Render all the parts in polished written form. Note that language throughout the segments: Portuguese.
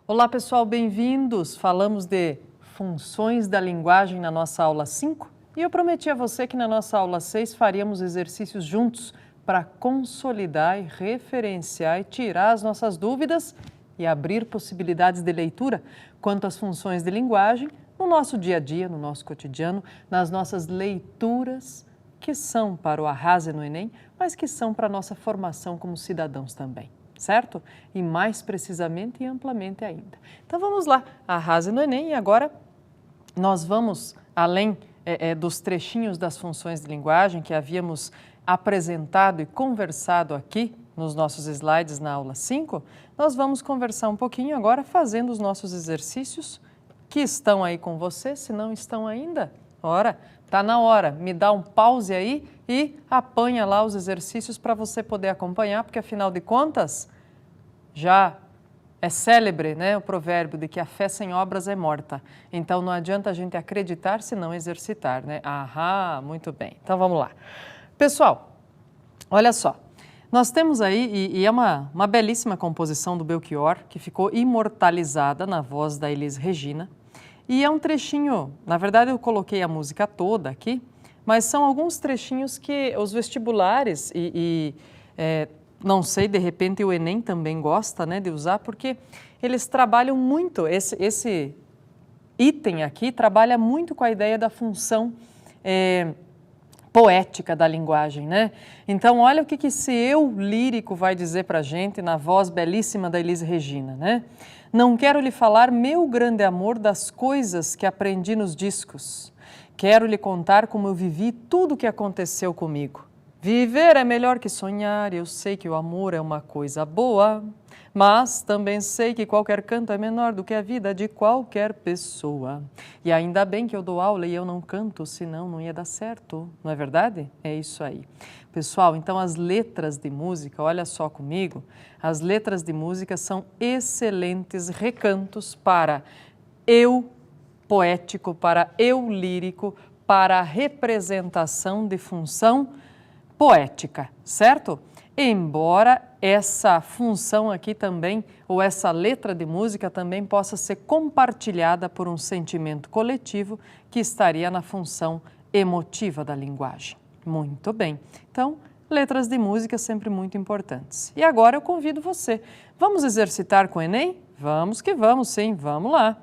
Olá pessoal, bem-vindos! Falamos de funções da linguagem na nossa aula 5 e eu prometi a você que na nossa aula 6 faríamos exercícios juntos para consolidar e referenciar e tirar as nossas dúvidas e abrir possibilidades de leitura quanto às funções de linguagem no nosso dia a dia, no nosso cotidiano, nas nossas leituras que são para o Arrase no Enem, mas que são para a nossa formação como cidadãos também. Certo? E mais precisamente e amplamente ainda. Então vamos lá, Arrase no Enem, e agora nós vamos, além dos trechinhos das funções de linguagem que havíamos apresentado e conversado aqui nos nossos slides na aula 5, nós vamos conversar um pouquinho agora fazendo os nossos exercícios que estão aí com você, se não estão ainda, ora, tá na hora, me dá um pause aí e apanha lá os exercícios para você poder acompanhar, porque afinal de contas, já é célebre, né, o provérbio de que a fé sem obras é morta. Então não adianta a gente acreditar se não exercitar, né? Aham, muito bem. Então vamos lá. Pessoal, olha só, nós temos aí, e é uma belíssima composição do Belchior, que ficou imortalizada na voz da Elis Regina, e é um trechinho, na verdade eu coloquei a música toda aqui, mas são alguns trechinhos que os vestibulares não sei, de repente o Enem também gosta, né, de usar, porque eles trabalham muito, esse item aqui trabalha muito com a ideia da função poética da linguagem, né? Então olha o que esse eu lírico vai dizer pra gente na voz belíssima da Elis Regina, né? Não quero lhe falar, meu grande amor, das coisas que aprendi nos discos. Quero lhe contar como eu vivi tudo o que aconteceu comigo. Viver é melhor que sonhar, eu sei que o amor é uma coisa boa, mas também sei que qualquer canto é menor do que a vida de qualquer pessoa. E ainda bem que eu dou aula e eu não canto, senão não ia dar certo, não é verdade? É isso aí. Pessoal, então as letras de música, olha só comigo, as letras de música são excelentes recantos para eu poético, para eu lírico, para a representação de função poética, certo? Embora essa função aqui também, ou essa letra de música também possa ser compartilhada por um sentimento coletivo que estaria na função emotiva da linguagem. Muito bem. Então, letras de música sempre muito importantes. E agora eu convido você. Vamos exercitar com o Enem? Vamos que vamos, sim. Vamos lá.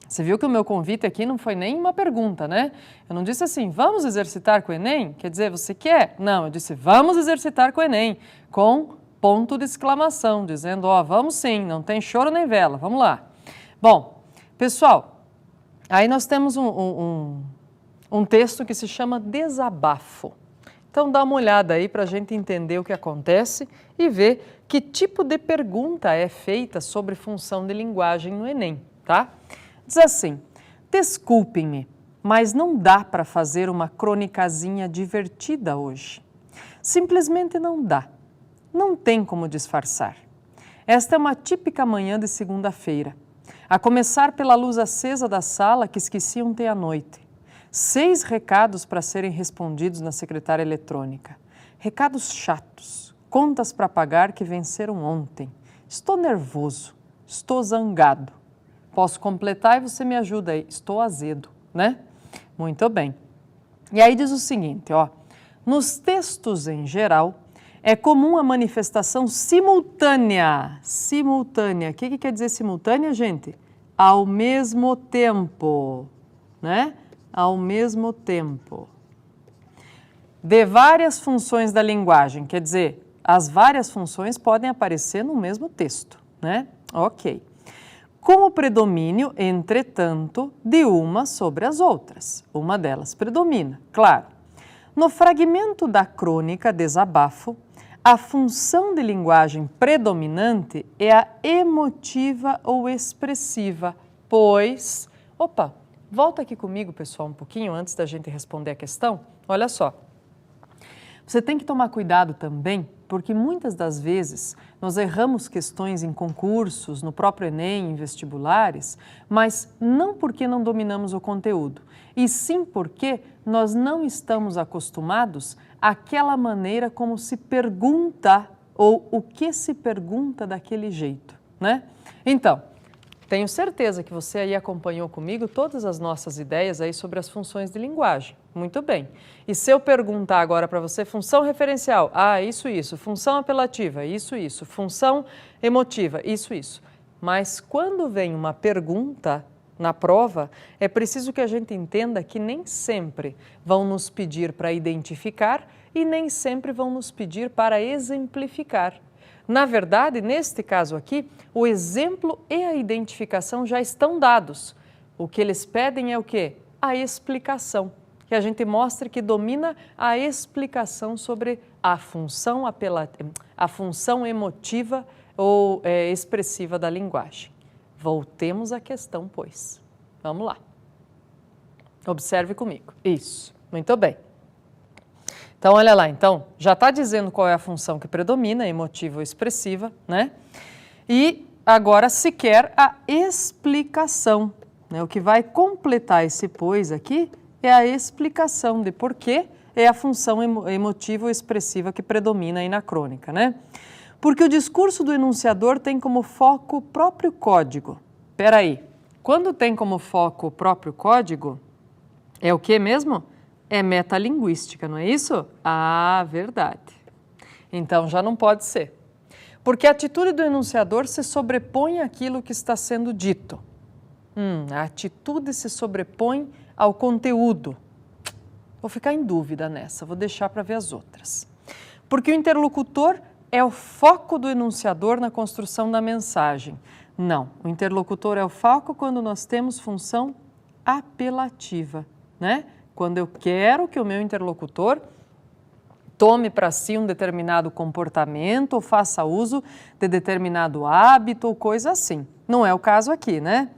Você viu que o meu convite aqui não foi nem uma pergunta, né? Eu não disse assim, vamos exercitar com o Enem? Quer dizer, você quer? Não, eu disse, vamos exercitar com o Enem, com ponto de exclamação, dizendo, ó, vamos sim, não tem choro nem vela, vamos lá. Bom, pessoal, aí nós temos um texto que se chama Desabafo. Então dá uma olhada aí para a gente entender o que acontece e ver que tipo de pergunta é feita sobre função de linguagem no Enem, tá? Diz assim, desculpem-me, mas não dá para fazer uma cronicazinha divertida hoje. Simplesmente não dá. Não tem como disfarçar. Esta é uma típica manhã de segunda-feira. A começar pela luz acesa da sala que esqueci ontem à noite. 6 recados para serem respondidos na secretária eletrônica. Recados chatos, contas para pagar que venceram ontem. Estou nervoso, estou zangado. Posso completar e você me ajuda aí. Estou azedo, né? Muito bem. E aí diz o seguinte, ó. Nos textos em geral, é comum a manifestação simultânea. Simultânea. O que quer dizer simultânea, gente? Ao mesmo tempo, né? Ao mesmo tempo. De várias funções da linguagem. Quer dizer, as várias funções podem aparecer no mesmo texto, né? Ok. Com o predomínio, entretanto, de uma sobre as outras. Uma delas predomina, claro. No fragmento da crônica Desabafo, a função de linguagem predominante é a emotiva ou expressiva, pois... Opa, volta aqui comigo, pessoal, um pouquinho antes da gente responder a questão. Olha só. Você tem que tomar cuidado também, porque muitas das vezes nós erramos questões em concursos, no próprio Enem, em vestibulares, mas não porque não dominamos o conteúdo, e sim porque nós não estamos acostumados àquela maneira como se pergunta ou o que se pergunta daquele jeito, né? Então, Tenho certeza que você aí acompanhou comigo todas as nossas ideias aí sobre as funções de linguagem. Muito bem. E se eu perguntar agora para você, função referencial, isso. Função apelativa, isso. Função emotiva, isso. Mas quando vem uma pergunta na prova, é preciso que a gente entenda que nem sempre vão nos pedir para identificar e nem sempre vão nos pedir para exemplificar. Na verdade, neste caso aqui, o exemplo e a identificação já estão dados. O que eles pedem é o quê? A explicação. Que a gente mostre que domina a explicação sobre a função emotiva ou expressiva da linguagem. Voltemos à questão, pois. Vamos lá. Observe comigo. Isso. Muito bem. Então, olha lá, então, já está dizendo qual é a função que predomina, emotiva ou expressiva, né? E agora se quer a explicação, né? O que vai completar esse pois aqui é a explicação de por que é a função emotiva ou expressiva que predomina aí na crônica, né? Porque o discurso do enunciador tem como foco o próprio código. Espera aí, quando tem como foco o próprio código, é o que mesmo? É metalinguística, não é isso? Ah, verdade. Então já não pode ser. Porque a atitude do enunciador se sobrepõe àquilo que está sendo dito. A atitude se sobrepõe ao conteúdo. Vou ficar em dúvida nessa, vou deixar para ver as outras. Porque o interlocutor é o foco do enunciador na construção da mensagem. Não, o interlocutor é o foco quando nós temos função apelativa, né? Quando eu quero que o meu interlocutor tome para si um determinado comportamento ou faça uso de determinado hábito ou coisa assim. Não é o caso aqui, né?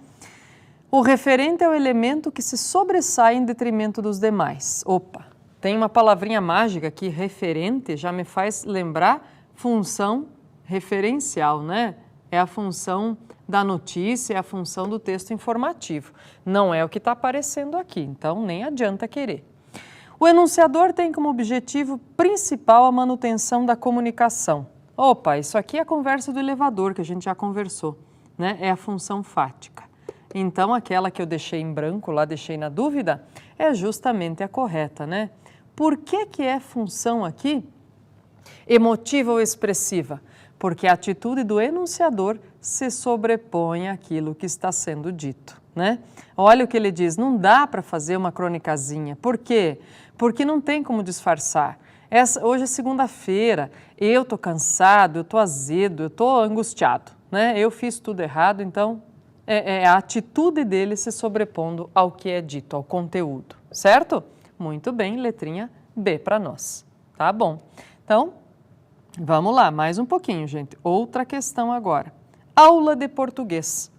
O referente é o elemento que se sobressai em detrimento dos demais. Opa, tem uma palavrinha mágica aqui, referente, já me faz lembrar função referencial, né? É a função da notícia, é a função do texto informativo. Não é o que está aparecendo aqui, então nem adianta querer. O enunciador tem como objetivo principal a manutenção da comunicação. Opa, isso aqui é a conversa do elevador, que a gente já conversou, né? É a função fática. Então, aquela que eu deixei em branco, lá deixei na dúvida, é justamente a correta, né? Por que é função aqui emotiva ou expressiva? Porque a atitude do enunciador se sobrepõe àquilo que está sendo dito, né? Olha o que ele diz, não dá para fazer uma cronicazinha. Por quê? Porque não tem como disfarçar. Hoje é segunda-feira, eu estou cansado, eu estou azedo, eu estou angustiado, né? Eu fiz tudo errado, então é a atitude dele se sobrepondo ao que é dito, ao conteúdo, certo? Muito bem, letrinha B para nós, tá bom? Então, vamos lá, mais um pouquinho, gente. Outra questão agora. Aula de português.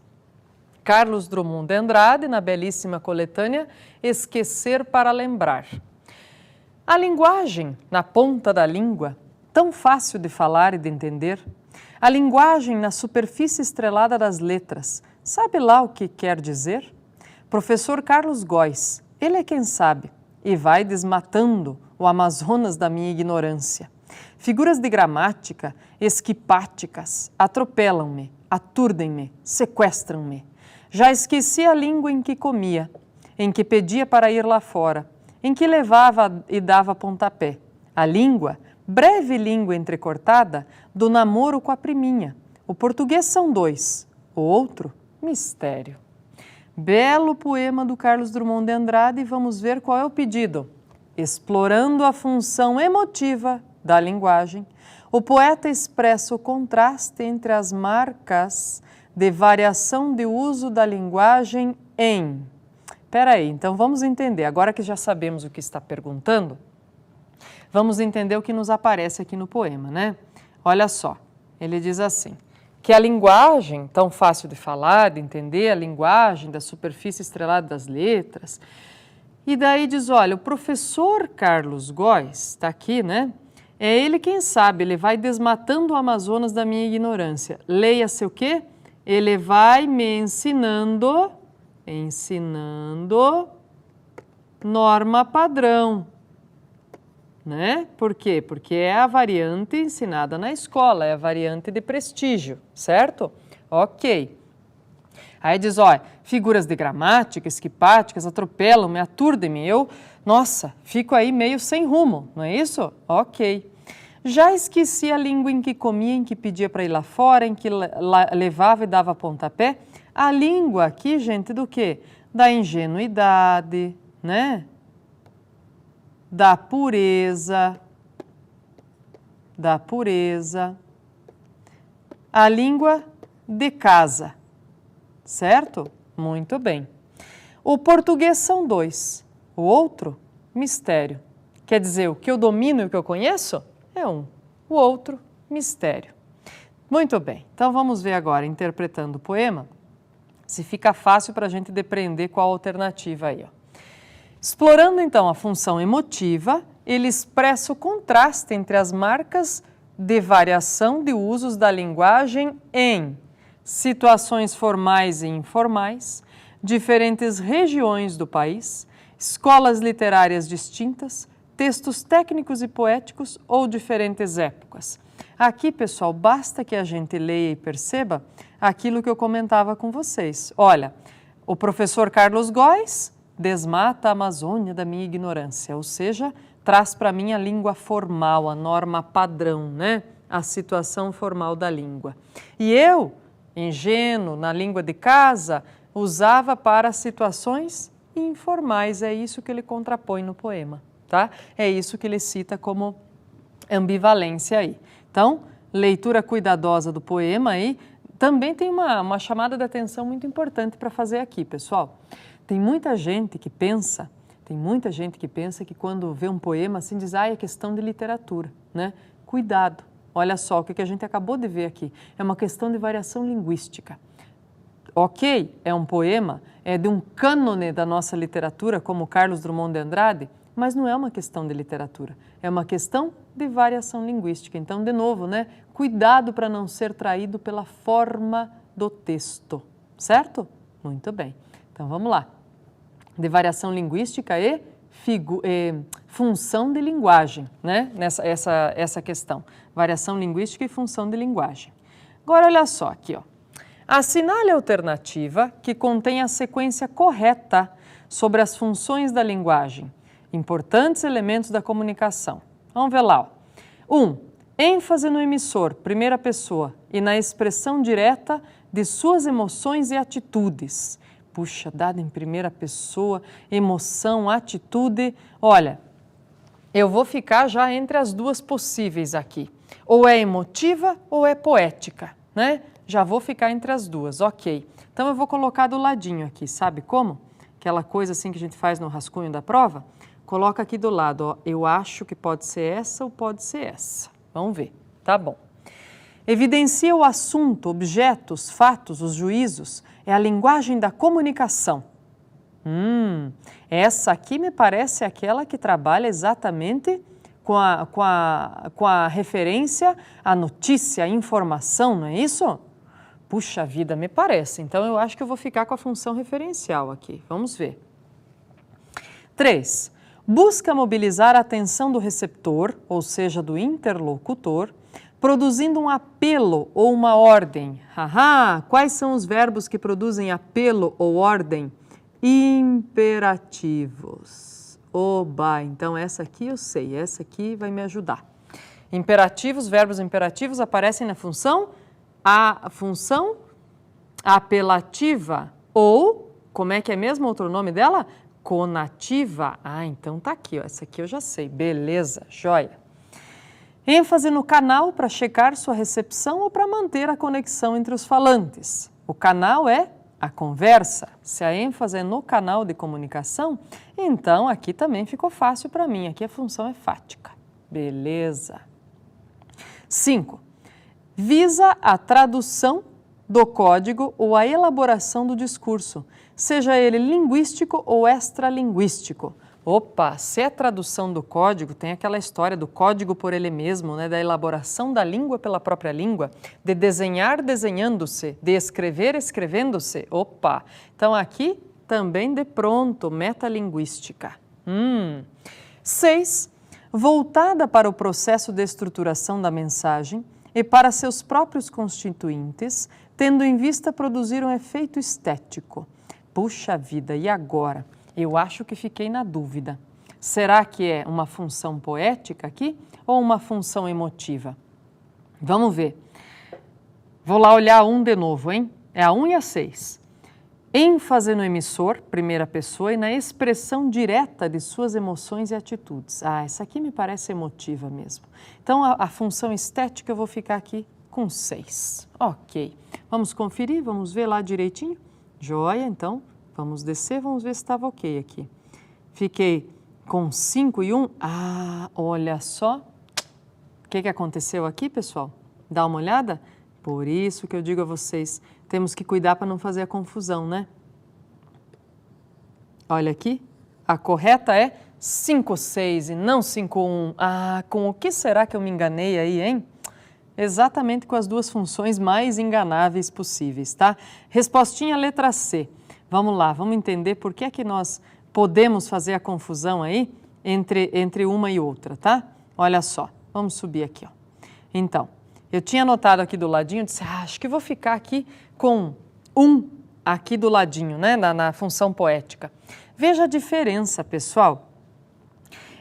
Carlos Drummond de Andrade, na belíssima coletânea Esquecer para Lembrar. A linguagem, na ponta da língua, tão fácil de falar e de entender. A linguagem na superfície estrelada das letras, sabe lá o que quer dizer? Professor Carlos Góes, ele é quem sabe, e vai desmatando o Amazonas da minha ignorância. Figuras de gramática esquipáticas atropelam-me, aturdem-me, sequestram-me. Já esqueci a língua em que comia, em que pedia para ir lá fora, em que levava e dava pontapé. A língua, breve língua entrecortada, do namoro com a priminha. O português são dois, o outro, mistério. Belo poema do Carlos Drummond de Andrade e vamos ver qual é o pedido. Explorando a função emotiva da linguagem, o poeta expressa o contraste entre as marcas de variação de uso da linguagem em... Espera aí, então vamos entender, agora que já sabemos o que está perguntando, vamos entender o que nos aparece aqui no poema, né? Olha só, ele diz assim, que a linguagem, tão fácil de falar, de entender, a linguagem da superfície estrelada das letras, e daí diz, olha, o professor Carlos Góes, está aqui, né? É ele quem sabe, ele vai desmatando o Amazonas da minha ignorância. Leia-se o quê? Ele vai me ensinando norma padrão, né? Por quê? Porque é a variante ensinada na escola, é a variante de prestígio, certo? Ok. Aí diz, olha, figuras de gramática, esquipáticas, atropelam-me, aturdem-me. Eu, nossa, fico aí meio sem rumo, não é isso? Ok. Já esqueci a língua em que comia, em que pedia para ir lá fora, em que levava e dava pontapé. A língua aqui, gente, do quê? Da ingenuidade, né? Da pureza. A língua de casa, certo? Muito bem. O português são dois, o outro, mistério. Quer dizer, o que eu domino e o que eu conheço é um, o outro, mistério. Muito bem, então vamos ver agora, interpretando o poema, se fica fácil para a gente depreender qual a alternativa aí. Ó. Explorando então a função emotiva, ele expressa o contraste entre as marcas de variação de usos da linguagem em situações formais e informais, diferentes regiões do país, escolas literárias distintas, textos técnicos e poéticos ou diferentes épocas. Aqui, pessoal, basta que a gente leia e perceba aquilo que eu comentava com vocês. Olha, o professor Carlos Góes desmata a Amazônia da minha ignorância, ou seja, traz para mim a língua formal, a norma padrão, né? A situação formal da língua. E eu, ingênuo, na língua de casa, usava para situações informais, é isso que ele contrapõe no poema, tá? É isso que ele cita como ambivalência aí. Então, leitura cuidadosa do poema aí, também tem uma chamada de atenção muito importante para fazer aqui, pessoal. Tem muita gente que pensa que quando vê um poema assim diz, é questão de literatura, né? Cuidado, olha só o que a gente acabou de ver aqui, é uma questão de variação linguística. Ok, é um poema, é de um cânone da nossa literatura, como Carlos Drummond de Andrade, mas não é uma questão de literatura, é uma questão de variação linguística. Então, de novo, né? Cuidado para não ser traído pela forma do texto, certo? Muito bem, então vamos lá. De variação linguística e função de linguagem, né? Essa questão. Variação linguística e função de linguagem. Agora, olha só aqui, ó. Assinale a alternativa que contém a sequência correta sobre as funções da linguagem, importantes elementos da comunicação. Vamos ver lá. 1. ênfase no emissor, primeira pessoa, e na expressão direta de suas emoções e atitudes. Puxa, dado em primeira pessoa, emoção, atitude. Olha, eu vou ficar já entre as duas possíveis aqui. Ou é emotiva ou é poética, né? Já vou ficar entre as duas, ok. Então eu vou colocar do ladinho aqui, sabe como? Aquela coisa assim que a gente faz no rascunho da prova. Coloca aqui do lado, ó. Eu acho que pode ser essa ou pode ser essa. Vamos ver, tá bom. Evidencia o assunto, objetos, fatos, os juízos. É a linguagem da comunicação. Essa aqui me parece aquela que trabalha exatamente com a referência à notícia, à informação, não é isso? Puxa vida, me parece. Então, eu acho que eu vou ficar com a função referencial aqui. Vamos ver. 3. Busca mobilizar a atenção do receptor, ou seja, do interlocutor, produzindo um apelo ou uma ordem. Quais são os verbos que produzem apelo ou ordem? Imperativos. Oba, então essa aqui eu sei, essa aqui vai me ajudar. Imperativos, verbos imperativos aparecem na função? A função apelativa ou, como é que é mesmo outro nome dela? Conativa. Então tá aqui, ó, essa aqui eu já sei, beleza, joia. ênfase no canal para checar sua recepção ou para manter a conexão entre os falantes. O canal é a conversa. Se a ênfase é no canal de comunicação, então aqui também ficou fácil para mim. Aqui a função é fática. Beleza. 5. Visa a tradução do código ou a elaboração do discurso, seja ele linguístico ou extralinguístico. Opa, se é tradução do código, tem aquela história do código por ele mesmo, né, da elaboração da língua pela própria língua, de desenhar desenhando-se, de escrever escrevendo-se. Opa, então aqui também de pronto, metalinguística. 6. Voltada para o processo de estruturação da mensagem e para seus próprios constituintes, tendo em vista produzir um efeito estético. Puxa vida, e agora? Eu acho que fiquei na dúvida. Será que é uma função poética aqui ou uma função emotiva? Vamos ver. Vou lá olhar a 1 de novo, hein? É a 1 e a 6. ênfase no emissor, primeira pessoa, e na expressão direta de suas emoções e atitudes. Ah, essa aqui me parece emotiva mesmo. Então, a função estética eu vou ficar aqui com 6. Ok. Vamos conferir, vamos ver lá direitinho? Joia, então, vamos descer, vamos ver se estava ok aqui. Fiquei com 5 e 1. Ah, olha só. O que aconteceu aqui, pessoal? Dá uma olhada? Por isso que eu digo a vocês, temos que cuidar para não fazer a confusão, né? Olha aqui, a correta é 5-6 e não 5-1. Ah, com o que será que eu me enganei aí, hein? Exatamente com as duas funções mais enganáveis possíveis, tá? Respostinha letra C. Vamos lá, vamos entender por que é que nós podemos fazer a confusão aí entre uma e outra, tá? Olha só, vamos subir aqui, ó. Então, eu tinha anotado aqui do ladinho, disse, acho que vou ficar aqui com 1 aqui do ladinho, né, na função poética. Veja a diferença, pessoal.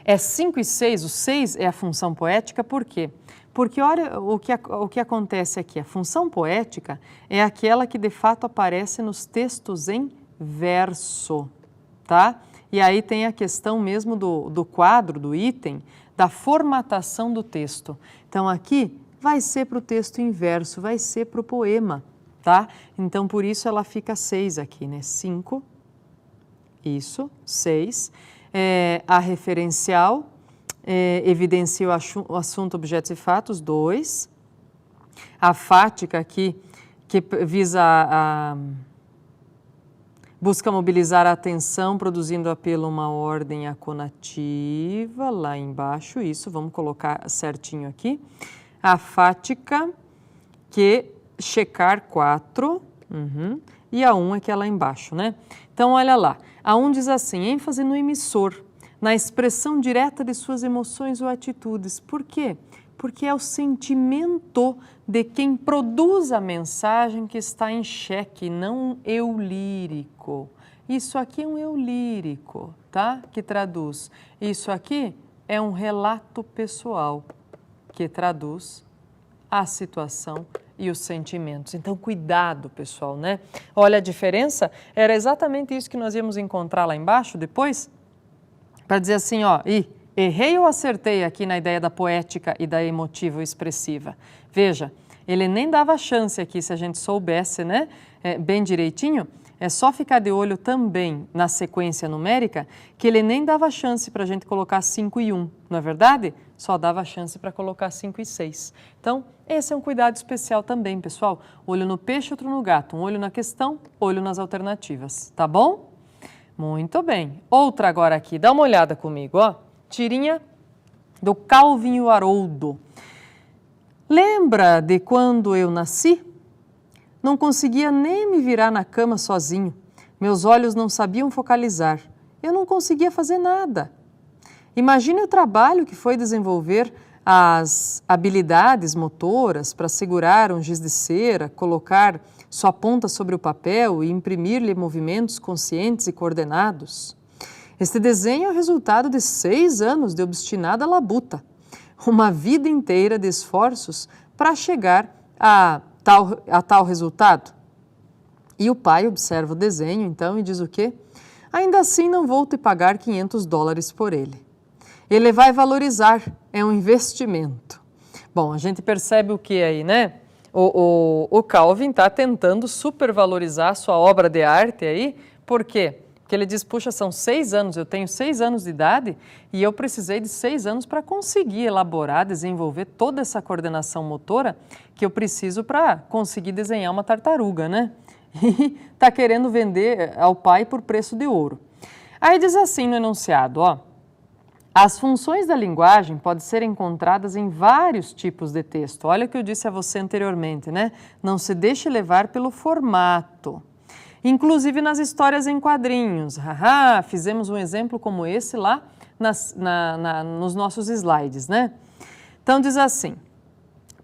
É 5 e 6, o 6 é a função poética, por quê? Porque olha o que acontece aqui, a função poética é aquela que de fato aparece nos textos em verso, tá? E aí tem a questão mesmo do quadro, do item, da formatação do texto. Então aqui vai ser para o texto em verso, vai ser para o poema, tá? Então por isso ela fica 6 aqui, né? 5, isso, 6. A referencial evidencia o assunto, objetos e fatos, 2. A fática aqui, que visa busca mobilizar a atenção, produzindo apelo a uma ordem aconativa, lá embaixo, isso, vamos colocar certinho aqui. A fática, que checar 4, e a 1 é que é lá embaixo, né? Então, olha lá, a 1 diz assim, ênfase no emissor, na expressão direta de suas emoções ou atitudes. Por quê? Porque é o sentimento de quem produz a mensagem que está em xeque, não um eu lírico. Isso aqui é um eu lírico, tá? Que traduz. Isso aqui é um relato pessoal, que traduz a situação e os sentimentos. Então, cuidado, pessoal, né? Olha a diferença, era exatamente isso que nós íamos encontrar lá embaixo depois, para dizer assim, ó, errei ou acertei aqui na ideia da poética e da emotiva ou expressiva. Veja, ele nem dava chance aqui, se a gente soubesse, né, bem direitinho, é só ficar de olho também na sequência numérica, que ele nem dava chance para a gente colocar 5 e 1, não é verdade? Só dava chance para colocar 5 e 6. Então, esse é um cuidado especial também, pessoal. Olho no peixe, outro no gato. Um olho na questão, olho nas alternativas. Tá bom? Muito bem. Outra agora aqui. Dá uma olhada comigo, ó. Tirinha do Calvin e o Haroldo. Lembra de quando eu nasci? Não conseguia nem me virar na cama sozinho. Meus olhos não sabiam focalizar. Eu não conseguia fazer nada. Imagine o trabalho que foi desenvolver as habilidades motoras para segurar um giz de cera, colocar sua ponta sobre o papel e imprimir-lhe movimentos conscientes e coordenados. Este desenho é o resultado de 6 anos de obstinada labuta, uma vida inteira de esforços para chegar a tal resultado. E o pai observa o desenho, então, e diz o quê? Ainda assim não vou te pagar $500 por ele. Ele vai valorizar, é um investimento. Bom, a gente percebe o que aí, né? O Calvin está tentando supervalorizar a sua obra de arte aí, por quê? Porque ele diz, puxa, são 6 anos, eu tenho 6 anos de idade e eu precisei de 6 anos para conseguir elaborar, desenvolver toda essa coordenação motora que eu preciso para conseguir desenhar uma tartaruga, né? E está querendo vender ao pai por preço de ouro. Aí diz assim no enunciado, ó, as funções da linguagem podem ser encontradas em vários tipos de texto. Olha o que eu disse a você anteriormente, né? Não se deixe levar pelo formato. Inclusive nas histórias em quadrinhos. Fizemos um exemplo como esse lá nos nossos slides, né? Então diz assim,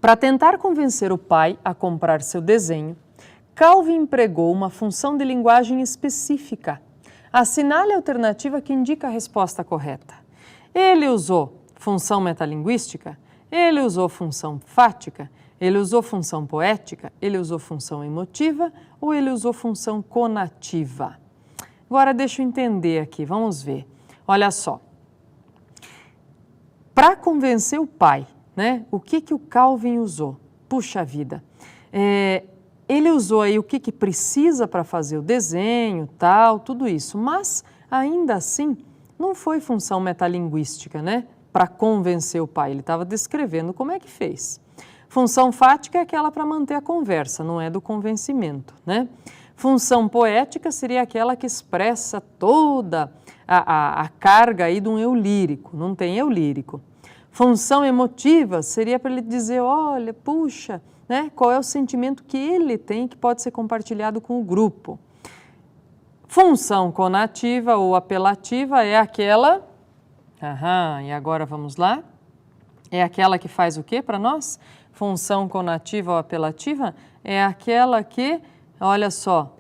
para tentar convencer o pai a comprar seu desenho, Calvin empregou uma função de linguagem específica. Assinale a alternativa que indica a resposta correta. Ele usou função metalinguística, ele usou função fática, ele usou função poética, ele usou função emotiva ou ele usou função conativa? Agora deixa eu entender aqui, vamos ver. Olha só. Para convencer o pai, né, o que o Calvin usou? Puxa vida, ele usou aí o que precisa para fazer o desenho, tal, tudo isso, mas ainda assim não foi função metalinguística, né, para convencer o pai, ele estava descrevendo como é que fez. Função fática é aquela para manter a conversa, não é do convencimento, né? Função poética seria aquela que expressa toda a carga aí de um eu lírico, não tem eu lírico. Função emotiva seria para ele dizer, olha, puxa, né, qual é o sentimento que ele tem que pode ser compartilhado com o grupo. Função conativa ou apelativa é aquela, e agora vamos lá, é aquela que faz o quê para nós? Função conativa ou apelativa é aquela que, olha só,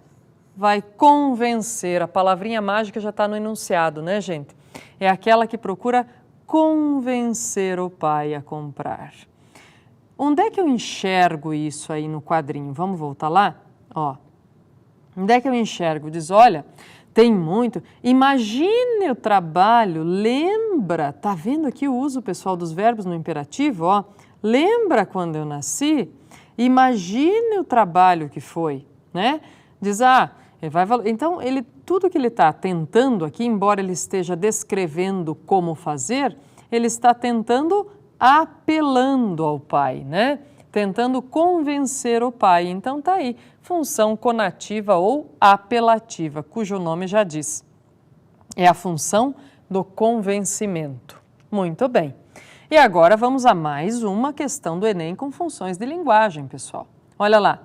vai convencer, a palavrinha mágica já está no enunciado, né, gente? É aquela que procura convencer o pai a comprar. Onde é que eu enxergo isso aí no quadrinho? Vamos voltar lá? Ó, onde é que eu enxergo? Diz, olha, tem muito. Imagine o trabalho, lembra, tá vendo aqui o uso pessoal dos verbos no imperativo? Ó, lembra quando eu nasci? Imagine o trabalho que foi, né? Diz, ele vai, então, tudo que ele está tentando aqui, embora ele esteja descrevendo como fazer, ele está tentando apelando ao pai, né? Tentando convencer o pai. Então, tá aí, função conativa ou apelativa, cujo nome já diz. É a função do convencimento. Muito bem. E agora vamos a mais uma questão do Enem com funções de linguagem, pessoal. Olha lá,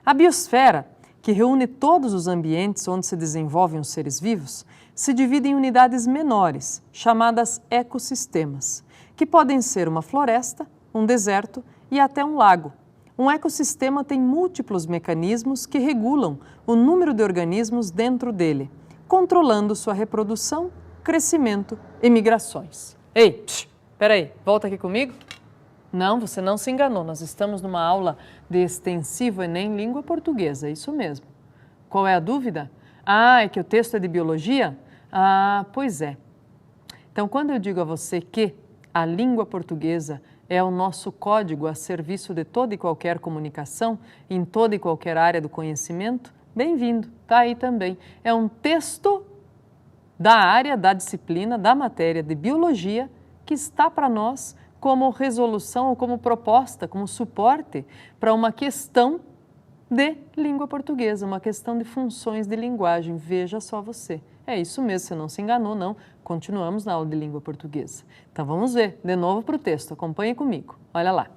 a biosfera, que reúne todos os ambientes onde se desenvolvem os seres vivos, se divide em unidades menores, chamadas ecossistemas, que podem ser uma floresta, um deserto e até um lago. Um ecossistema tem múltiplos mecanismos que regulam o número de organismos dentro dele, controlando sua reprodução, crescimento e migrações. Ei, peraí, volta aqui comigo. Não, você não se enganou, nós estamos numa aula de extensivo Enem Língua Portuguesa, isso mesmo. Qual é a dúvida? É que o texto é de biologia? Pois é. Então, quando eu digo a você que a língua portuguesa é o nosso código a serviço de toda e qualquer comunicação, em toda e qualquer área do conhecimento, bem-vindo, está aí também. É um texto da área, da disciplina, da matéria de biologia que está para nós como resolução ou como proposta, como suporte para uma questão de língua portuguesa, uma questão de funções de linguagem. Veja só você. É isso mesmo, você não se enganou, não. Continuamos na aula de língua portuguesa. Então vamos ver de novo para o texto, acompanhe comigo. Olha lá.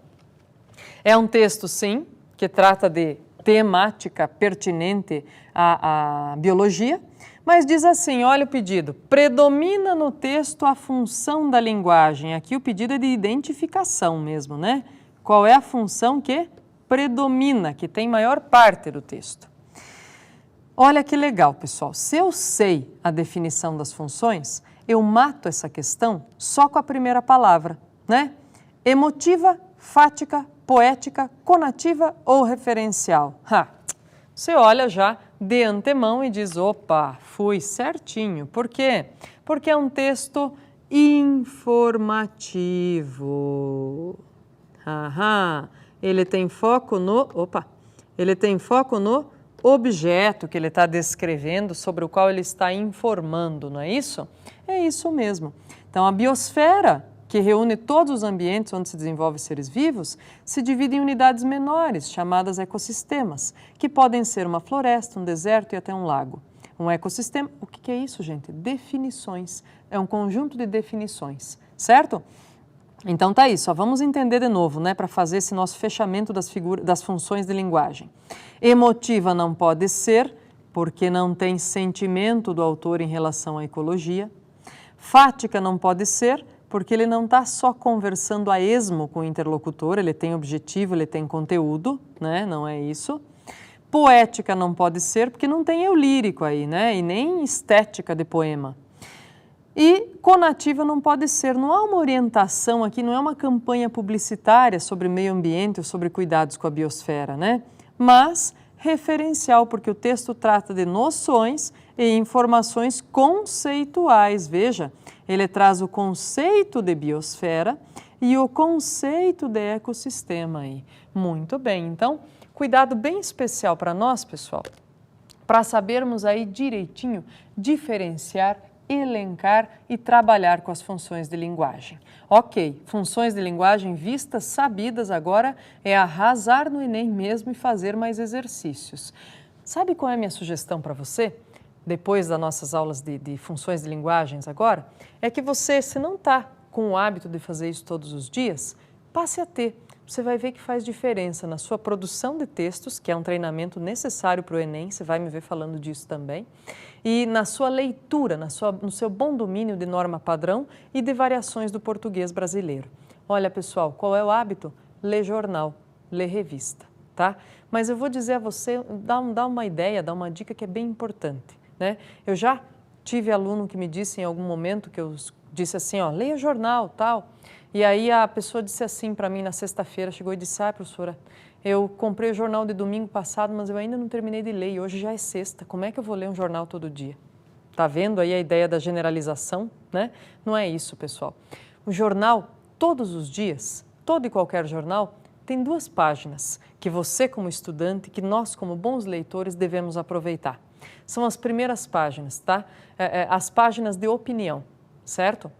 É um texto, sim, que trata de temática pertinente à biologia, mas diz assim, olha o pedido, predomina no texto a função da linguagem. Aqui o pedido é de identificação mesmo, né? Qual é a função que predomina, que tem maior parte do texto? Olha que legal, pessoal. Se eu sei a definição das funções, eu mato essa questão só com a primeira palavra, né? Emotiva, fática, poética, conativa ou referencial. Você olha já de antemão e diz, opa, fui certinho. Por quê? Porque é um texto informativo. Ele tem foco no... Ele tem foco no objeto que ele está descrevendo, sobre o qual ele está informando, não é isso? É isso mesmo. Então, a biosfera, que reúne todos os ambientes onde se desenvolvem seres vivos, se divide em unidades menores, chamadas ecossistemas, que podem ser uma floresta, um deserto e até um lago. Um ecossistema, o que é isso, gente? Definições. É um conjunto de definições, certo? Então tá aí, só vamos entender de novo, né, para fazer esse nosso fechamento das funções de linguagem. Emotiva não pode ser, porque não tem sentimento do autor em relação à ecologia. Fática não pode ser, porque ele não está só conversando a esmo com o interlocutor, ele tem objetivo, ele tem conteúdo, né? Não é isso. Poética não pode ser, porque não tem eu lírico aí, né? E nem estética de poema. E conativa não pode ser, não há uma orientação aqui, não é uma campanha publicitária sobre meio ambiente ou sobre cuidados com a biosfera, né? Mas referencial, porque o texto trata de noções e informações conceituais. Veja, ele traz o conceito de biosfera e o conceito de ecossistema aí. Muito bem, então, cuidado bem especial para nós, pessoal, para sabermos aí direitinho diferenciar, elencar e trabalhar com as funções de linguagem. Ok, funções de linguagem vistas, sabidas, agora é arrasar no Enem mesmo e fazer mais exercícios. Sabe qual é a minha sugestão para você? Depois das nossas aulas de funções de linguagens agora, é que você, se não está com o hábito de fazer isso todos os dias, passe a ter. Você vai ver que faz diferença na sua produção de textos, que é um treinamento necessário para o Enem, você vai me ver falando disso também, e na sua leitura, no seu bom domínio de norma padrão e de variações do português brasileiro. Olha, pessoal, qual é o hábito? Ler jornal, ler revista, tá? Mas eu vou dizer a você, dá uma ideia, dá uma dica que é bem importante, né? Eu já tive aluno que me disse em algum momento que eu disse assim, ó, leia jornal, tal. E aí a pessoa disse assim para mim na sexta-feira, chegou e disse, professora, eu comprei o jornal de domingo passado, mas eu ainda não terminei de ler e hoje já é sexta, como é que eu vou ler um jornal todo dia? Tá vendo aí a ideia da generalização, né? Não é isso, pessoal. O jornal, todos os dias, todo e qualquer jornal, tem 2 páginas que você como estudante, que nós como bons leitores devemos aproveitar. São as primeiras páginas, tá? As páginas de opinião, certo?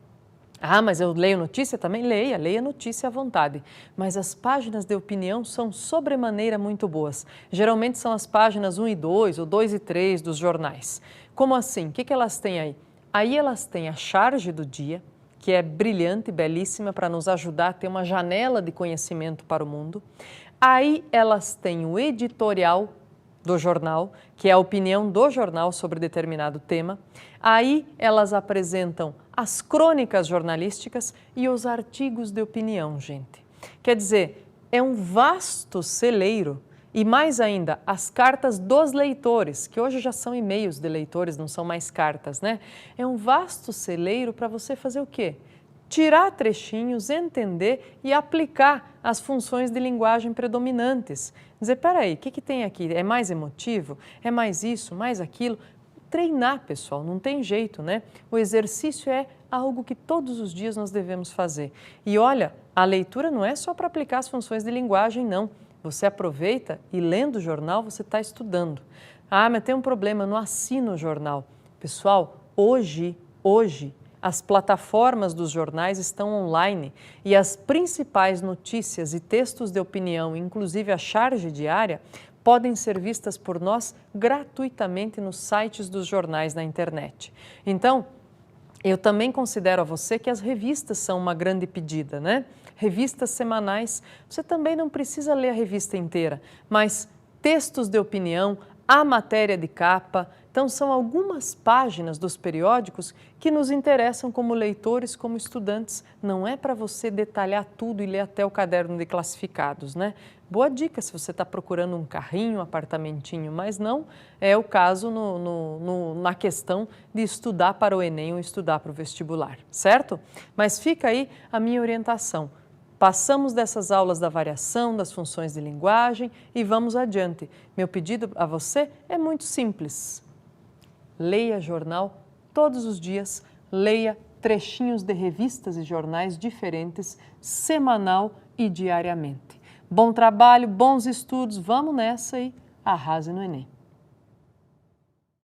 Mas eu leio notícia também? Leia notícia à vontade. Mas as páginas de opinião são sobremaneira muito boas. Geralmente são as páginas 1 e 2 ou 2 e 3 dos jornais. Como assim? O que elas têm aí? Aí elas têm a charge do dia, que é brilhante, belíssima, para nos ajudar a ter uma janela de conhecimento para o mundo. Aí elas têm o editorial do jornal, que é a opinião do jornal sobre determinado tema. Aí elas apresentam as crônicas jornalísticas e os artigos de opinião, gente. Quer dizer, é um vasto celeiro e mais ainda, as cartas dos leitores, que hoje já são e-mails de leitores, não são mais cartas, né? É um vasto celeiro para você fazer o quê? Tirar trechinhos, entender e aplicar as funções de linguagem predominantes. Dizer, peraí, o que tem aqui? É mais emotivo? É mais isso, mais aquilo? Treinar, pessoal, não tem jeito, né? O exercício é algo que todos os dias nós devemos fazer. E olha, a leitura não é só para aplicar as funções de linguagem, não. Você aproveita e lendo o jornal você está estudando. Mas tem um problema, eu não assino o jornal. Pessoal, hoje, as plataformas dos jornais estão online e as principais notícias e textos de opinião, inclusive a charge diária, podem ser vistas por nós gratuitamente nos sites dos jornais na internet. Então, eu também considero a você que as revistas são uma grande pedida, né? Revistas semanais, você também não precisa ler a revista inteira, mas textos de opinião, a matéria de capa. Então, são algumas páginas dos periódicos que nos interessam como leitores, como estudantes. Não é para você detalhar tudo e ler até o caderno de classificados, né? Boa dica se você está procurando um carrinho, um apartamentinho, mas não é o caso na questão de estudar para o Enem ou estudar para o vestibular, certo? Mas fica aí a minha orientação. Passamos dessas aulas da variação, das funções de linguagem e vamos adiante. Meu pedido a você é muito simples. Leia jornal todos os dias, leia trechinhos de revistas e jornais diferentes, semanal e diariamente. Bom trabalho, bons estudos, vamos nessa e arrase no Enem.